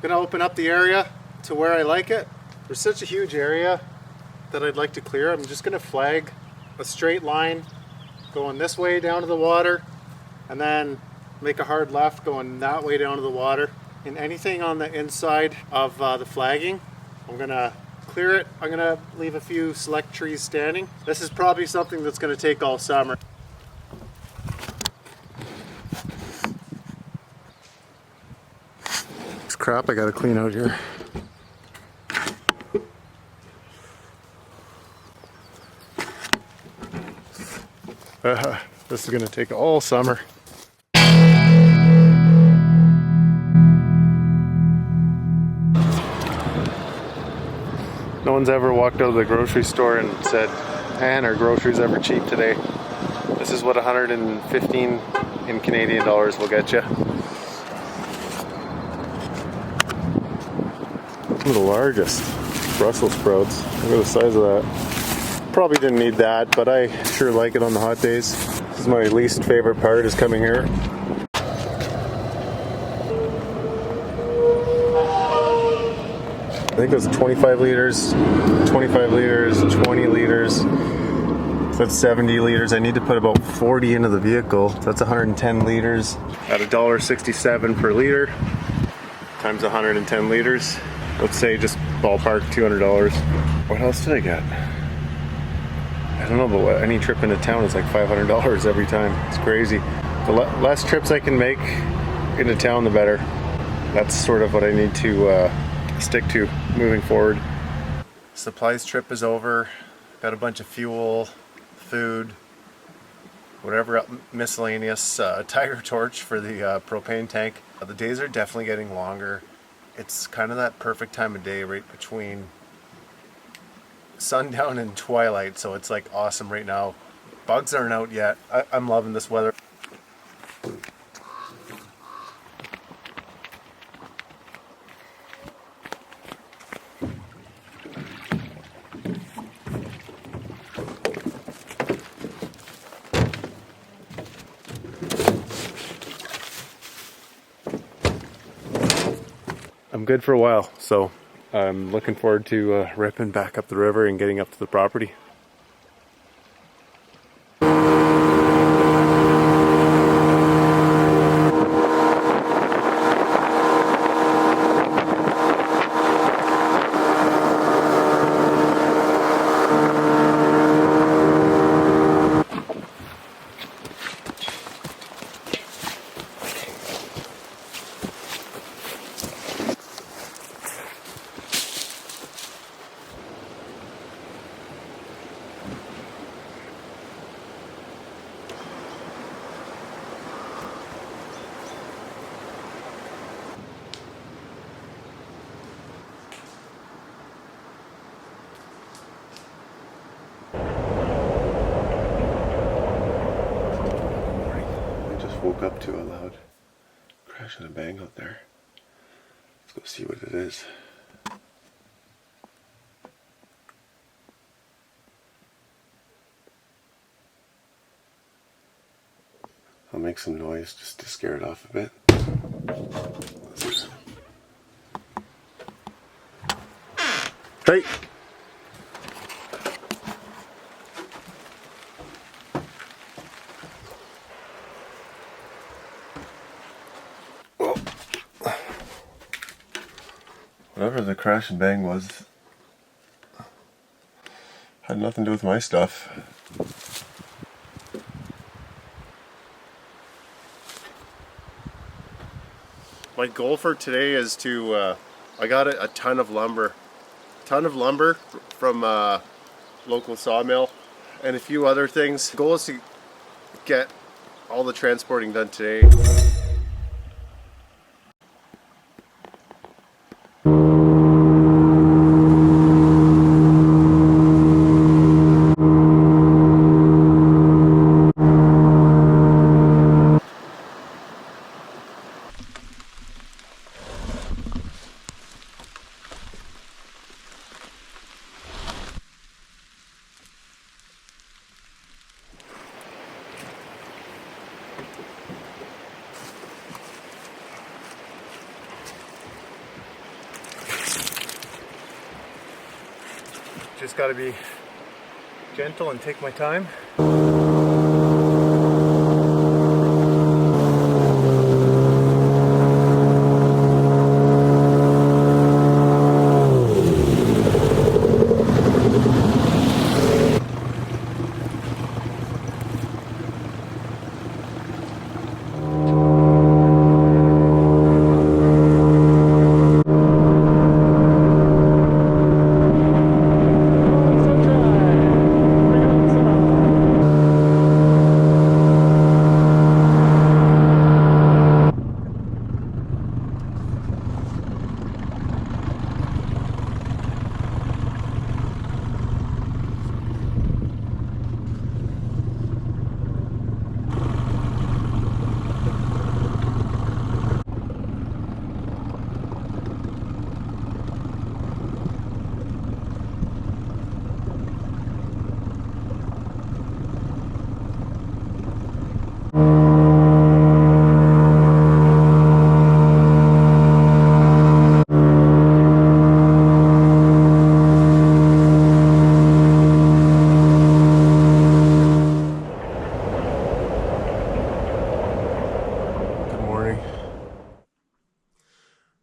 gonna open up the area to where I like it. There's such a huge area that I'd like to clear. I'm just gonna flag a straight line going this way down to the water, and then make a hard left going that way down to the water. And anything on the inside of the flagging, I'm gonna clear it. I'm gonna leave a few select trees standing. This is probably something that's gonna take all summer. This crap I gotta clean out here. This is gonna take all summer. No one's ever walked out of the grocery store and said, man, our groceries ever cheap today. This is what 115 in Canadian dollars will get you. One of the largest Brussels sprouts. Look at the size of that. Probably didn't need that, but I sure like it on the hot days. This is my least favorite part, is coming here. I think that's 25 liters, 25 liters, 20 liters. So that's 70 liters. I need to put about 40 into the vehicle. That's 110 liters at $1.67 per liter times 110 liters. Let's say just ballpark $200. What else did I get? I don't know, but any trip into town is like $500 every time. It's crazy. The less trips I can make into town, the better. That's sort of what I need to stick to moving forward. Supplies trip is over. Got a bunch of fuel, food, whatever miscellaneous, tiger torch for the propane tank. The days are definitely getting longer. It's kind of that perfect time of day right between sundown and twilight, so it's like awesome right now. Bugs aren't out yet. I'm loving this weather. I'm good for a while, so I'm looking forward to ripping back up the river and getting up to the property. Woke up to a loud crash and a bang out there. Let's go see what it is. I'll make some noise just to scare it off a bit. Hey! Whatever the crash and bang was, had nothing to do with my stuff. My goal for today is to, I got a ton of lumber from local sawmill and a few other things. The goal is to get all the transporting done today. Just got to be gentle and take my time.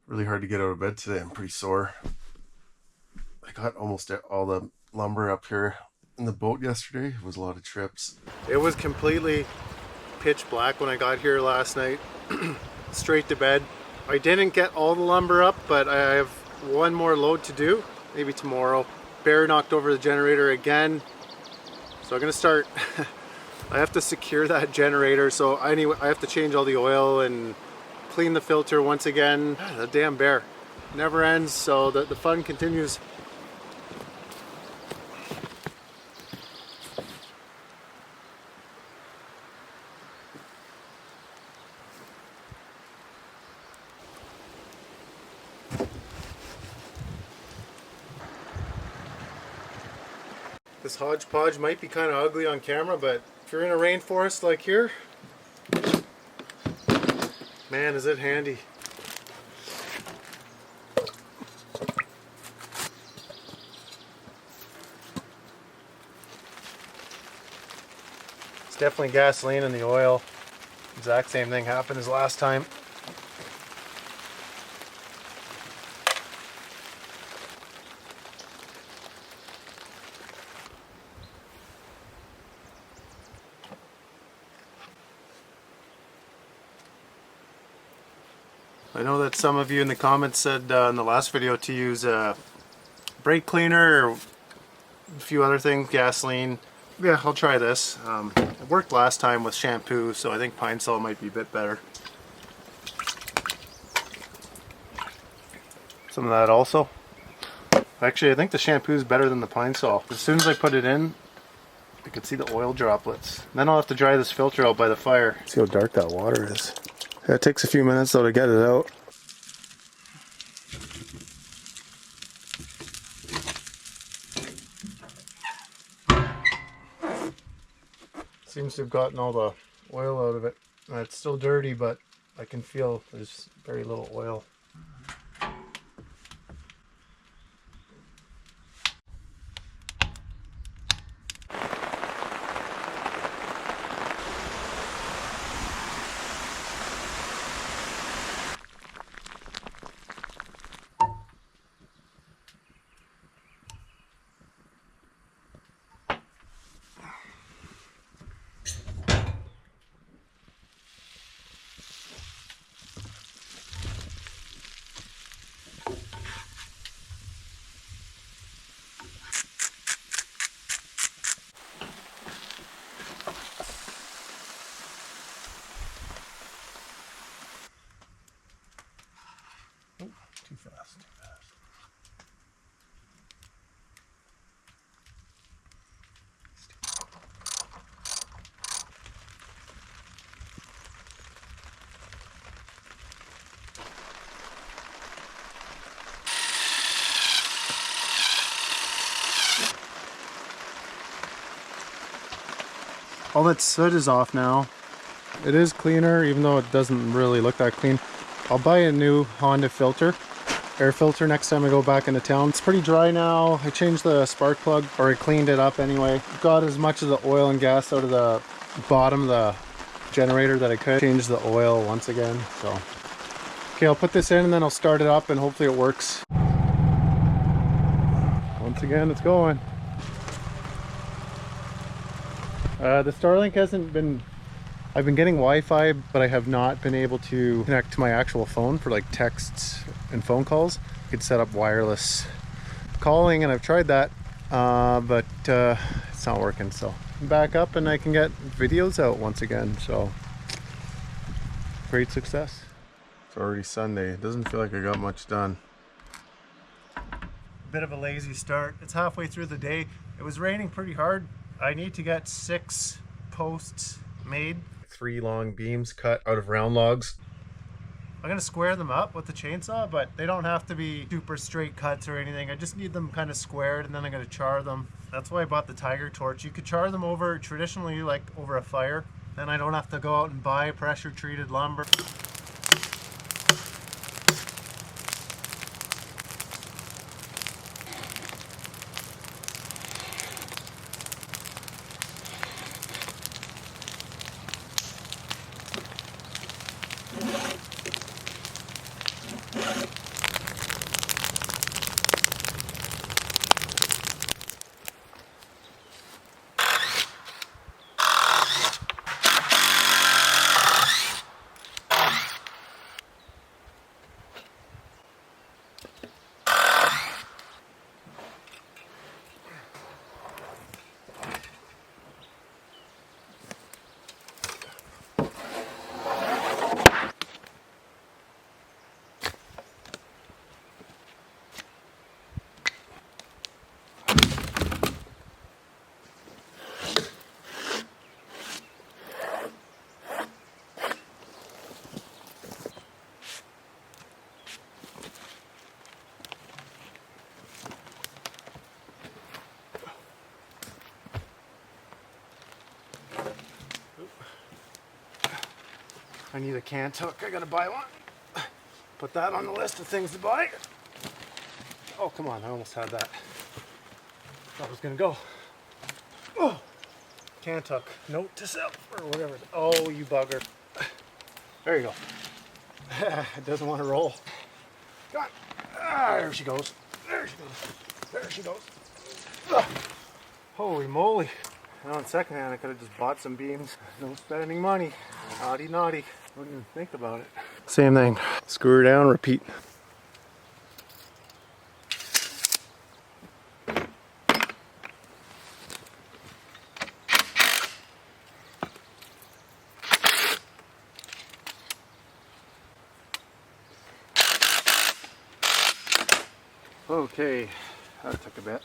Really hard to get out of bed today. I'm pretty sore. I got almost all the lumber up here in the boat yesterday. It was a lot of trips. It was completely pitch black when I got here last night. Straight to bed. I didn't get all the lumber up, but I have one more load to do. Maybe tomorrow. Bear knocked over the generator again. So I'm gonna start. I have to secure that generator. So anyway, I have to change all the oil and clean the filter once again. The damn bear never ends, so the fun continues. This hodgepodge might be kind of ugly on camera, but if you're in a rainforest like here, man, is it handy. It's definitely gasoline in the oil. Exact same thing happened as last time. I know that some of you in the comments said in the last video to use brake cleaner or a few other things, gasoline. Yeah, I'll try this. It worked last time with shampoo, so I think pine sol might be a bit better. Some of that also. Actually, I think the shampoo is better than the pine sol. As soon as I put it in, I could see the oil droplets. Then I'll have to dry this filter out by the fire. See how dark that water is. Yeah, it takes a few minutes though to get it out. Seems to have gotten all the oil out of it. It's still dirty, but I can feel there's very little oil. Too fast, too fast. All that soot is off now. It is cleaner, even though it doesn't really look that clean. I'll buy a new Honda filter. air filter next time I go back into town. It's pretty dry now. I changed the spark plug, or I cleaned it up anyway. Got as much of the oil and gas out of the bottom of the generator that I could. Change the oil once again. So okay, I'll put this in and then I'll start it up and hopefully it works. Once again, it's going. The Starlink hasn't been, I've been getting Wi-Fi, but I have not been able to connect to my actual phone for like texts and phone calls. I could set up wireless calling and I've tried that, but it's not working. So I'm back up and I can get videos out once again. So great success. It's already Sunday. It doesn't feel like I got much done. Bit of a lazy start. It's halfway through the day. It was raining pretty hard. I need to get 6 posts made. 3 long beams cut out of round logs. I'm gonna square them up with the chainsaw, but they don't have to be super straight cuts or anything. I just need them kind of squared and then I'm gonna char them. That's why I bought the Tiger torch. You could char them over traditionally, like over a fire. Then I don't have to go out and buy pressure treated lumber. I need a cant hook. I gotta buy one. Put that on the list of things to buy. Oh, come on. I almost had that. Thought it was gonna go. Oh, cant hook. Note to self or whatever. Oh, you bugger. There you go. It doesn't want to roll. Come on. Ah, there she goes. There she goes. There she goes. Ugh. Holy moly. Now on second hand, I could have just bought some beams. No spending money. Naughty, naughty. Wouldn't even think about it. Same thing. Screw her down, repeat. Okay, that took a bit.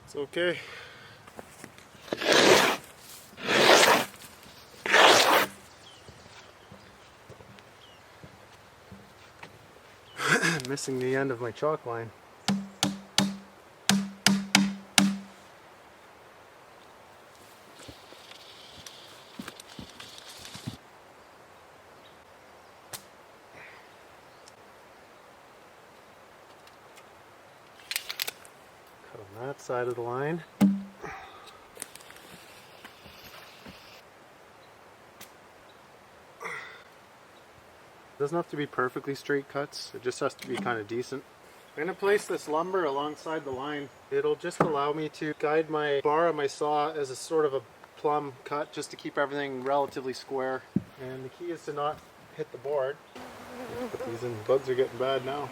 It's okay. Missing the end of my chalk line. Cut on that side of the line. Doesn't have to be perfectly straight cuts, it just has to be kind of decent. I'm going to place this lumber alongside the line. It'll just allow me to guide my bar on my saw as a sort of a plumb cut just to keep everything relatively square. And the key is to not hit the board. Put these in. Bugs are getting bad now.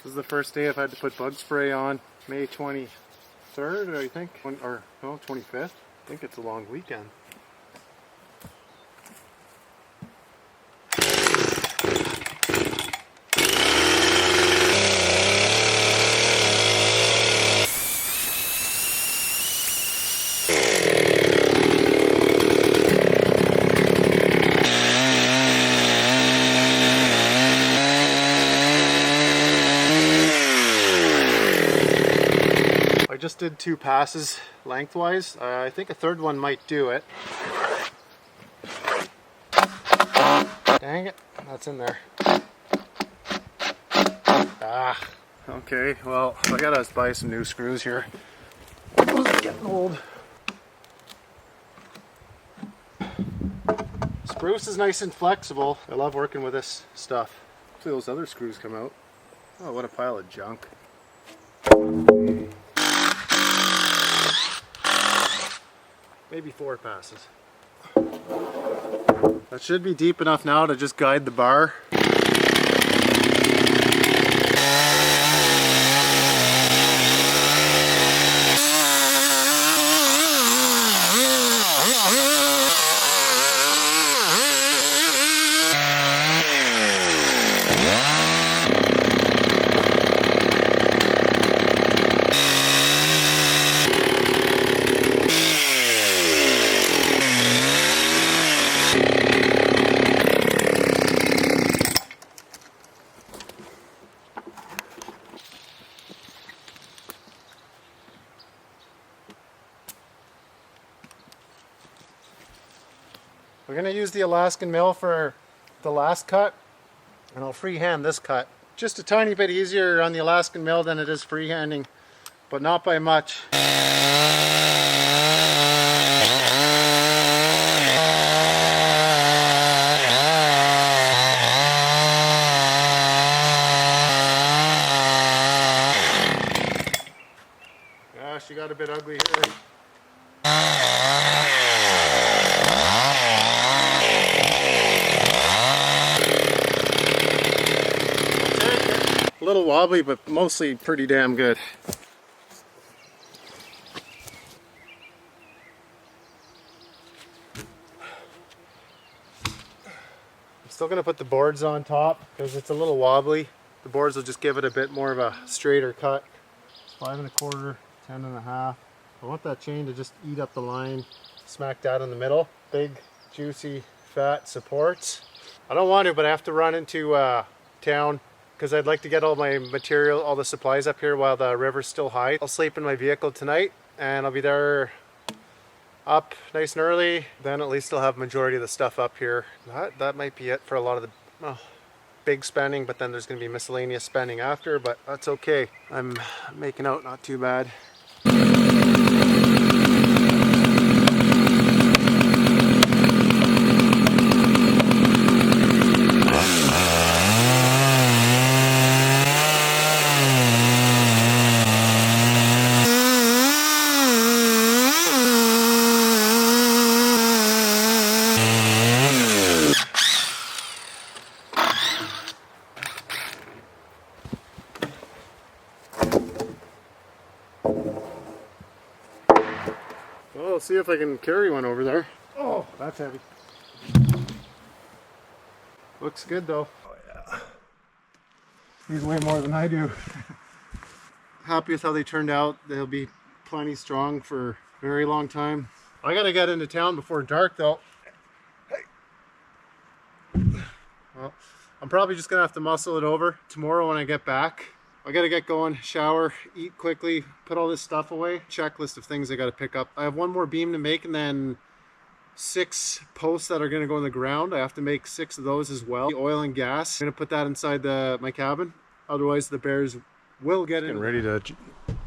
This is the first day I've had to put bug spray on. May 23rd, I think, or no, 25th. I think it's a long weekend. I just did 2 passes lengthwise. I think a third one might do it. Dang it, that's in there. Ah, okay, well, I gotta buy some new screws here. Those are getting old. Spruce is nice and flexible. I love working with this stuff. Hopefully those other screws come out. Oh, what a pile of junk. Maybe 4 passes. That should be deep enough now to just guide the bar. We're going to use the Alaskan mill for the last cut, and I'll freehand this cut. Just a tiny bit easier on the Alaskan mill than it is freehanding, but not by much. Yeah, she got a bit ugly here. A little wobbly, but mostly pretty damn good. I'm still going to put the boards on top because it's a little wobbly. The boards will just give it a bit more of a straighter cut. 5 1/4, 10 1/2. I want that chain to just eat up the line, smack dab in the middle. Big, juicy, fat supports. I don't want to, but I have to run into town because I'd like to get all my material, all the supplies up here while the river's still high. I'll sleep in my vehicle tonight and I'll be there up nice and early. Then at least I'll have majority of the stuff up here. That might be it for a lot of the big spending, but then there's going to be miscellaneous spending after, but that's okay. I'm making out not too bad. Well, let's see if I can carry one over there. Oh, that's heavy. Looks good though. Oh yeah. These weigh more than I do. Happy with how they turned out. They'll be plenty strong for a very long time. I gotta get into town before dark though. Hey. Well, I'm probably just gonna have to muscle it over tomorrow when I get back. I gotta get going, shower, eat quickly, put all this stuff away. Checklist of things I gotta pick up. I have one more beam to make and then 6 posts that are going to go in the ground. I have to make 6 of those as well. The oil and gas. I'm going to put that inside my cabin. Otherwise the bears will get in. Getting ready to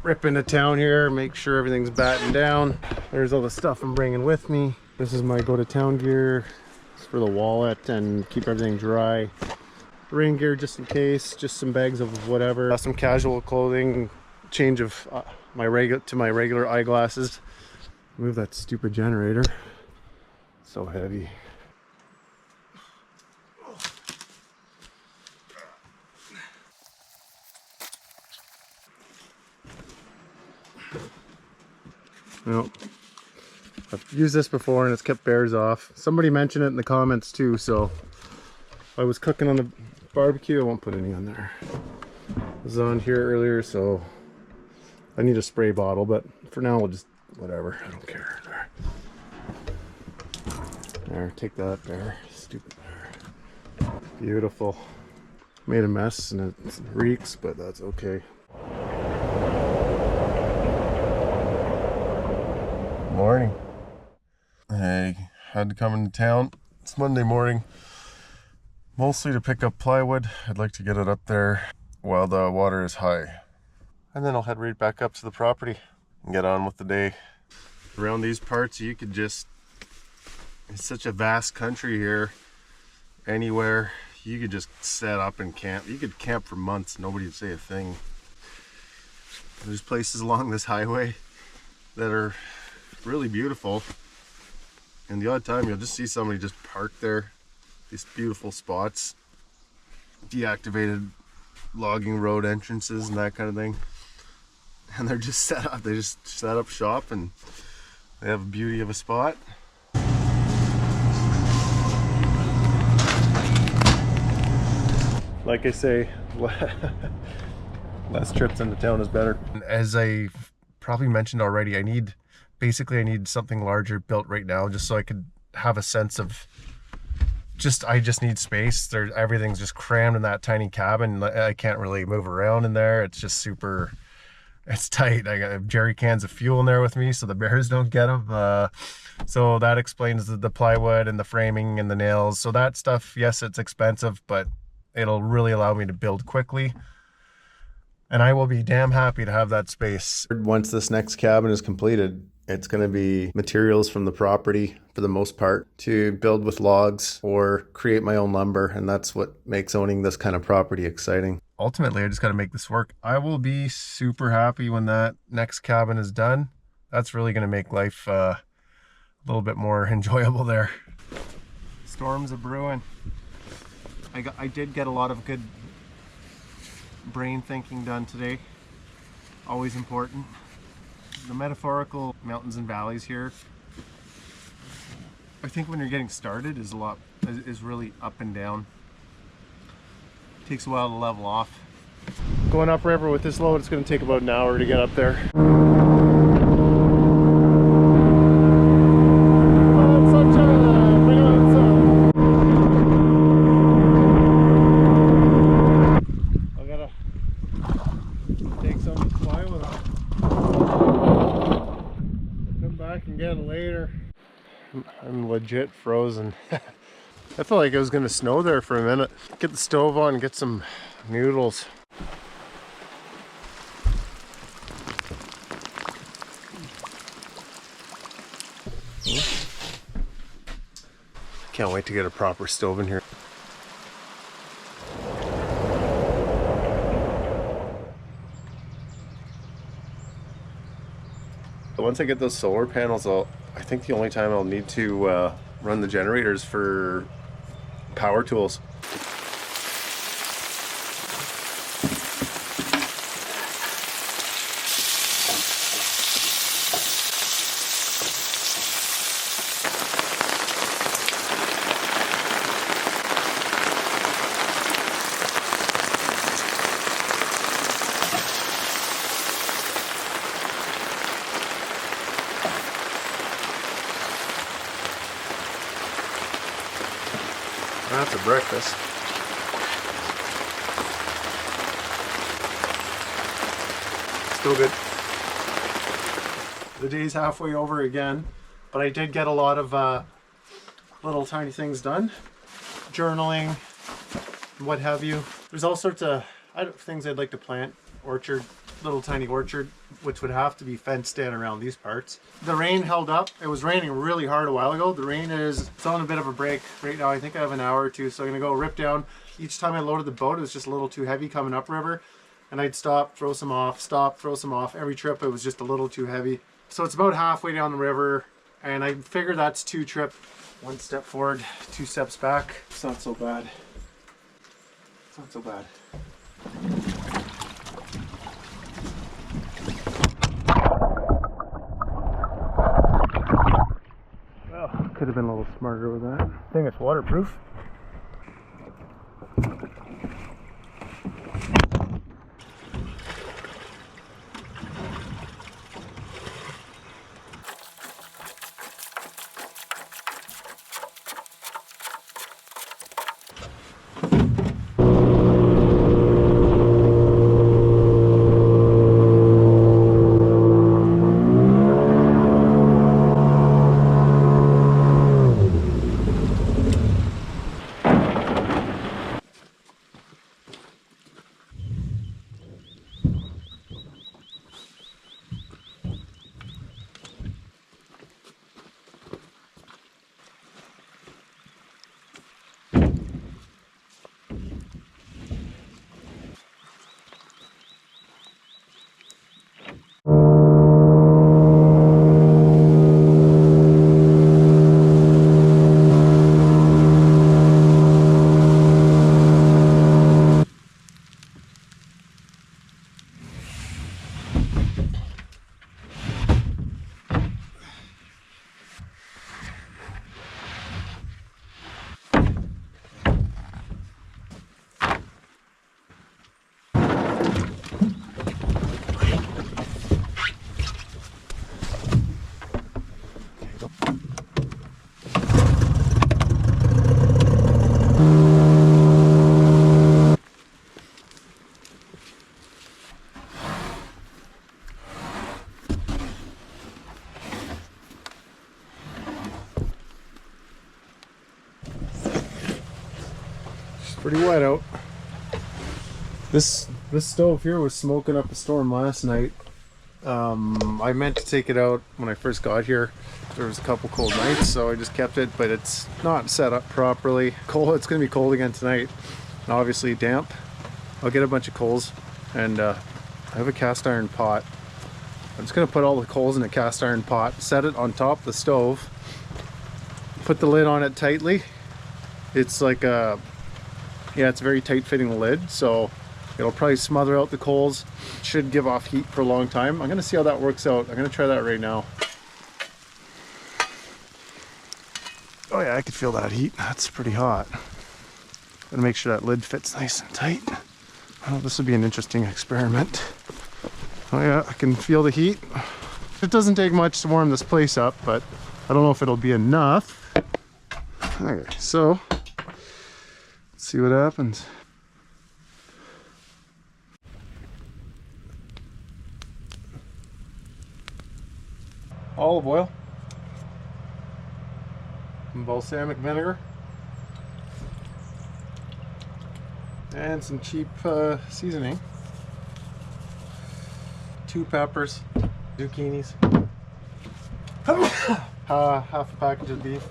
rip into town here, make sure everything's battened down. There's all the stuff I'm bringing with me. This is my go to town gear. It's for the wallet and keep everything dry. Rain gear just in case, just some bags of whatever. Some casual clothing, change of my regular eyeglasses. Move that stupid generator. So heavy. Well, I've used this before and it's kept bears off. Somebody mentioned it in the comments too, so I was cooking on the barbecue. I won't put any on there. It was on here earlier, so I need a spray bottle, but for now we'll just whatever. I don't care. There, take that bear. Stupid bear. Beautiful. Made a mess and it reeks, but that's okay. Morning. I had to come into town. It's Monday morning. Mostly to pick up plywood. I'd like to get it up there while the water is high. And then I'll head right back up to the property and get on with the day. Around these parts you could just, it's such a vast country here. Anywhere you could just set up and camp. You could camp for months, nobody would say a thing. There's places along this highway that are really beautiful, and the odd time you'll just see somebody just parked there. These beautiful spots, deactivated logging road entrances and that kind of thing, and they're just set up. They just set up shop and they have a beauty of a spot. Like I say, less trips into town is better. As I probably mentioned already, I need something larger built right now, just so I could have a sense of I just need space. Everything's just crammed in that tiny cabin. I can't really move around in there. It's just it's tight. I got jerry cans of fuel in there with me so the bears don't get them. So that explains the plywood and the framing and the nails. So that stuff, yes, it's expensive, but it'll really allow me to build quickly. And I will be damn happy to have that space. Once this next cabin is completed, it's going to be materials from the property for the most part to build with logs or create my own lumber. And that's what makes owning this kind of property exciting. Ultimately, I just got to make this work. I will be super happy when that next cabin is done. That's really going to make life a little bit more enjoyable there. Storms are brewing. I did get a lot of good brain thinking done today. Always important. The metaphorical mountains and valleys here, I think when you're getting started is really up and down. It takes a while to level off. Going upriver with this load, it's going to take about an hour to get up there. I'm legit frozen. I felt like it was gonna snow there for a minute. Get the stove on and get some noodles. Can't wait to get a proper stove in here. Once I get those solar panels, I think the only time I'll need to run the generators for power tools. That's a breakfast. Still good. The day's halfway over again, but I did get a lot of little tiny things done. Journaling, what have you. There's all sorts of things I'd like to plant. Orchard, little tiny orchard, which would have to be fenced in around these parts. The rain held up. It was raining really hard a while ago. The rain it's on a bit of a break right now. I think I have an hour or two, so I'm gonna go rip down. Each time I loaded the boat, it was just a little too heavy coming upriver, and I'd stop, throw some off, stop, throw some off. Every trip it was just a little too heavy. So it's about halfway down the river, and I figure that's 2 trips. 1 step forward, 2 steps back. It's not so bad. It's not so bad. Well, could have been a little smarter with that. I think it's waterproof. Pretty wet out. This stove here was smoking up a storm last night. I meant to take it out when I first got here. There was a couple cold nights, so I just kept it, but it's not set up properly. It's gonna be cold again tonight, and obviously damp. I'll get a bunch of coals, and I have a cast iron pot. I'm just gonna put all the coals in a cast iron pot, set it on top of the stove, put the lid on it tightly. It's like a it's a very tight fitting lid, so it'll probably smother out the coals. It should give off heat for a long time. I'm gonna see how that works out. I'm gonna try that right now. Oh yeah, I could feel that heat. That's pretty hot. Gotta make sure that lid fits nice and tight. Oh, this would be an interesting experiment. Oh yeah, I can feel the heat. It doesn't take much to warm this place up, but I don't know if it'll be enough. Okay, so see what happens. Olive oil, some balsamic vinegar, and some cheap seasoning. 2 peppers, zucchinis, half a package of beef.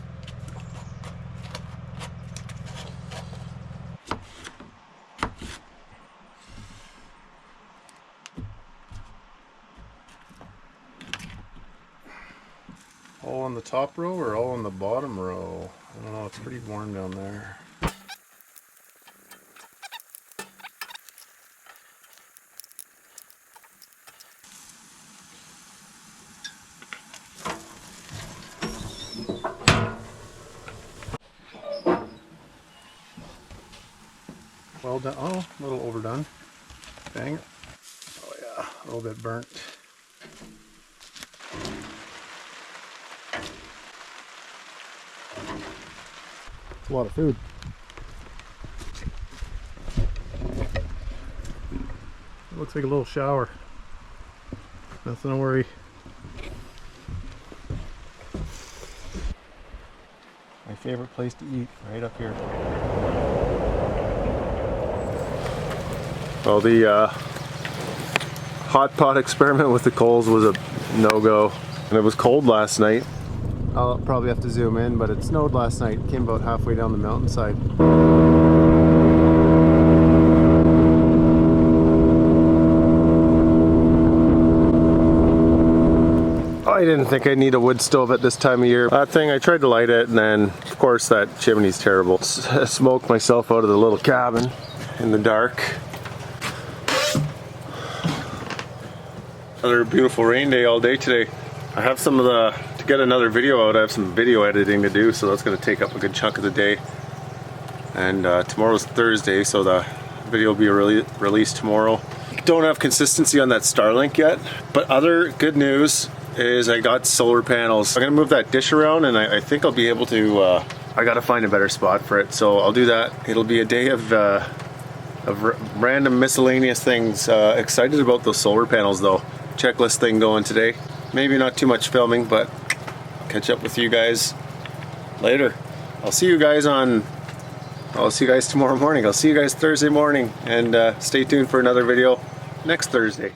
All on the top row or all on the bottom row? I don't know, it's pretty warm down there. Well done. Oh, a little overdone. Dang it. Oh yeah, a little bit burnt. It's a lot of food. It looks like a little shower. Nothing to worry. My favorite place to eat, right up here. Well, the hot pot experiment with the coals was a no-go, and it was cold last night. I'll probably have to zoom in, but it snowed last night. It came about halfway down the mountainside. I didn't think I'd need a wood stove at this time of year. That thing, I tried to light it, and then of course that chimney's terrible. Smoked myself out of the little cabin in the dark. Another beautiful rain day all day today. I have some of the, to get another video out, I have some video editing to do, so that's going to take up a good chunk of the day. And tomorrow's Thursday, so the video will be released tomorrow. Don't have consistency on that Starlink yet, but other good news is I got solar panels. I'm gonna move that dish around, and I think I'll be able to, I gotta find a better spot for it, so I'll do that. It'll be a day of random miscellaneous things. Excited about those solar panels though. Checklist thing going today. Maybe not too much filming, but catch up with you guys later. I'll see you guys tomorrow morning. I'll see you guys Thursday morning, and stay tuned for another video next Thursday.